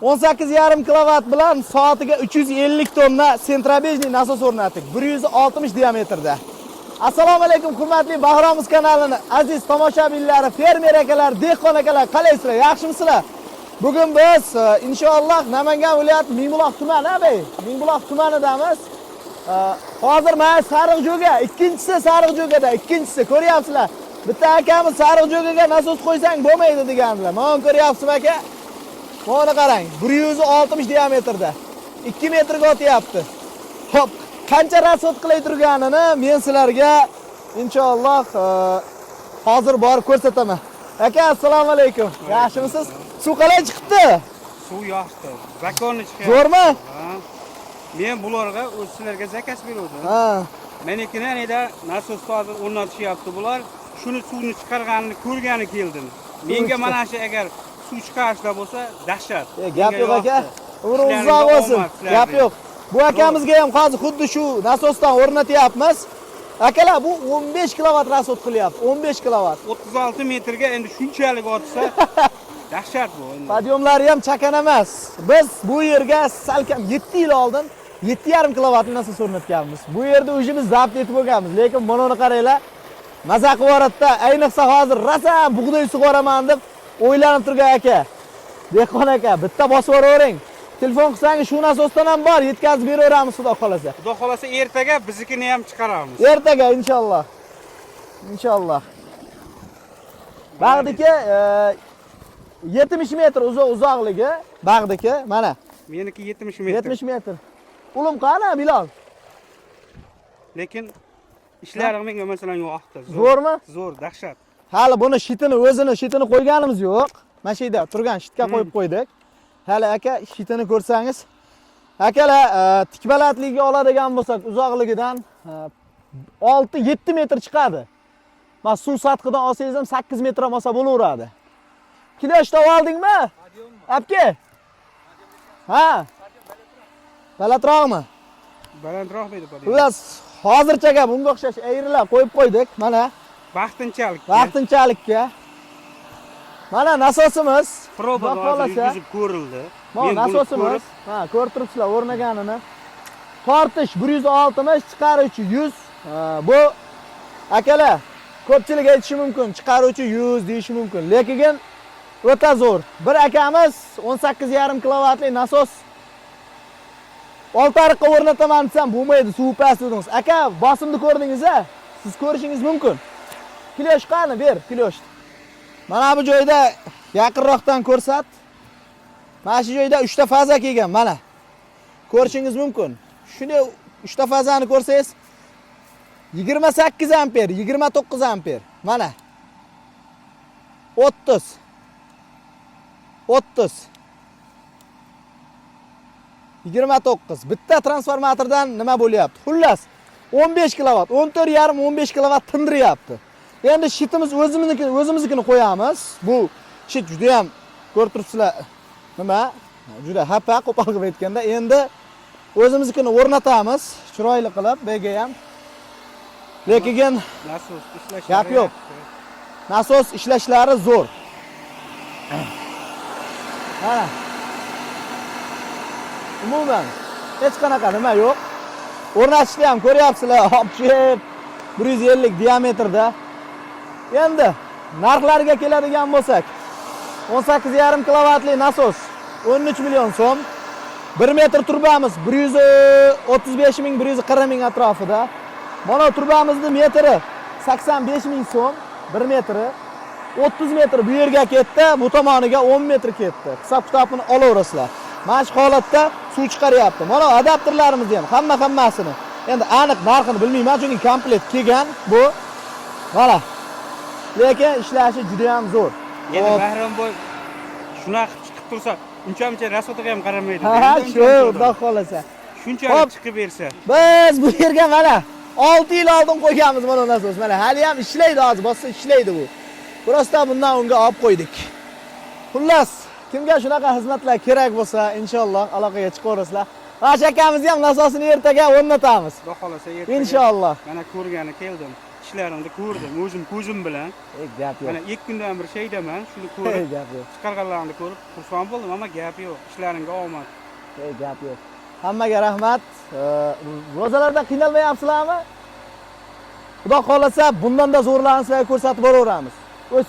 18,5 kilovat bilan soatiga 350 tonna sentrabejniy nasos o'rnatdik. 160 diametrda. Assalomu alaykum hurmatli Bahromiz kanalining aziz tomoshabinlari, fermer akalar, dehqon akalar, qalaysizlar? Yaxshimisizlar? Bugun biz inshaalloh Namangan viloyati Mingbuloq tumani, Mingbuloq tumanidamiz. Hozir men Sariqjo'ga, ikkinchisi Sariqjo'gada, ikkinchisi ko'ryapsizlar. Bitta akamiz Sariqjo'ga nasos qo'ysang bo'lmaydi degandilar. Mana ko'ryapsizmi aka? Mana qarang, 160 diametrda. 2 metrga o'tyapti. Xo'p, qancha rasot qilay turganini men sizlarga inshaalloh hozir borib ko'rsataman. Aka, assalomu alaykum. Yaxshimisiz? Suv qalay chiqibdi? Suv yaxshi. Zakonni chiqyapti. Zo'rmi? Men bularga o'zlariga zakaz berdim. Ha. Menikini anida nasos hozir o'rnatishyapti bular. Shuni suvni chiqarganini ko'rgani keldim. Menga mana shu agar suv chiqarishlar bo'lsa, dahshat. Gap yo'q aka. Umri uzoq bo'lsin. Gap yo'q. Bu akamizga ham hozir xuddi shu nasosdan o'rnatyapmiz. Akalar, bu 15 kilovat rasot qilyapti. 15 kilovat. 36 metrga endi shunchalik otsa dahshat bu endi. Podyomlari ham chakan emas. Biz bu yerga salkam 7 yil oldin 7,5 kilovatni nasos o'rnatganmiz. Bu yerda o'zimiz zabt etib bo'lganmiz, lekin mana uni qaranglar. Maza qilyapti. Ayniqsa hozir rosa bug'doy sug'oraman deb o'ylanib turgan aka. Dehqon aka, bitta bosib yuravering. Telefon qilsangiz shu nasosdan ham bor, yetkazib beraveramiz xudo xolasa. Xudo xolasa ertaga biznikini ham chiqaramiz. Ertaga inshaalloh. Inshaalloh. Bag'diki 70 metr uzoqligi, bag'diki mana. Meniki 70 metr. 70 metr. Ulim qani Bilal? Lekin ishlarim menga masalan yo'qdi. Zo'rmi? Zo'r, dahshat. Hali buni shitini qo'yganimiz yo'q. Mana shu yerda turgan shitga qo'yib qo'ydik. Hali aka shitini ko'rsangiz, akalar tikbalatligiga oladigan bo'lsak, uzoqligidan 6-7 metr chiqadi. Mana suv sathidan olsangiz ham 8 metr olsa bo'laveradi. Kilosh topib oldingmi? Apke? Ha. Balandroqmi? Balandroq deydi bu. Xullas, hozircha gap bunga o'xshash ayrilab qo'yib qo'ydik. Mana vaqtinchalikka. Mana nasosimiz. Probaga yuzib ko'rildi. Mana nasosimiz. Ha, ko'rib turibsizlar o'rnaganini. Tortish 160, chiqaruvchi 100. Bu akalar, ko'pchilik aytishi mumkin, chiqaruvchi 100 deyishi mumkin. Lekin o'ta zo'r. Bir akamiz 18,5 kilovatli nasos oltariqqa o'rnataman desam bo'lmaydi, suv past dedingiz. Aka, bosimni ko'rdingiz-a? Siz ko'rishingiz mumkin. Kilosh qani, ber, kilosh. Mana bu joyda yaqinroqdan ko'rsat. Mana shu joyda 3 ta faza kelgan, mana. Ko'rishingiz mumkin. Shuni 3 ta fazani ko'rsangiz 28 amper, 29 amper. Mana. 30. 29. Bitta transformatordan nima bo'lyapti? Xullas 15 kilovat, 14,5-15 kilovat tindiryapti. Endi shitimiz o'zimiznikini qo'yamiz. Bu shit juda ham ko'rib turibsizlar. Nima? Juda hapa qo'pol qilib aytganda, endi o'zimiznikini o'rnatamiz, chiroyli qilib, bega ham. Lekin nasos ishlashlari gap yo'q. Nasos ishlashlari zo'r. Mana. Umuman hech qanaqa nima yo'q. O'rnatishni ham ko'ryapsizlar, opchib 150 diametrda. Endi narxlariga keladigan bo'lsak, 18,5 kilovatli nasos 13 million so'm. 1 metr turbamiz 135 ming, 140 ming atrofida. Mana turbamizning metri 85 ming so'm, 1 metri. 30 metr bu yerga ketdi, bu tomoniga 10 metr ketdi. Hisob-kitobini olaverasizlar. Mana shu holatda suv chiqaryapti. Mana adapterlarimiz ham hammasini. Endi aniq narxini bilmayman, chunki komplet kelgan bu. Mana. Lekin ishlashi juda ham zo'r. Endi Bahramboy shunaqa chiqib tursa, uncha rasotiga ham qaramaydi. Ha, shu, xudo xolasa. Shunchalik chiqib bersa. Biz bu yerga mana 6 yil oldin qo'yganmiz mana nasos. Mana hali ham ishlaydi, hozir bossa ishlaydi bu. Prosta bundan unga olib qo'ydik. Xullas, kimga shunaqa xizmatlar kerak bo'lsa, inshaalloh aloqaga chiqaverasizlar. Ash akamizni ham nasosini ertaga o'rnatamiz. Xudo xolasa ertaga. Inshaalloh. Mana ko'rgani keldim. ishlaringni ko'rdim, o'zim ko'zim bilan. Gap yo'q. Mana 2 kundan bir shaydaman, shuni Gap ko'rib, yo'q. chiqarganlaringni ko'rib xursand bo'ldim, ammo gap yo'q. Ishlaringga omad. Gap yo'q. Hammaga rahmat. Ro'zalarda qiynalmayapsizlarmi? Xudo xolasa bundan da zo'rlanisizlarga ko'rsatib boraveramiz. O'z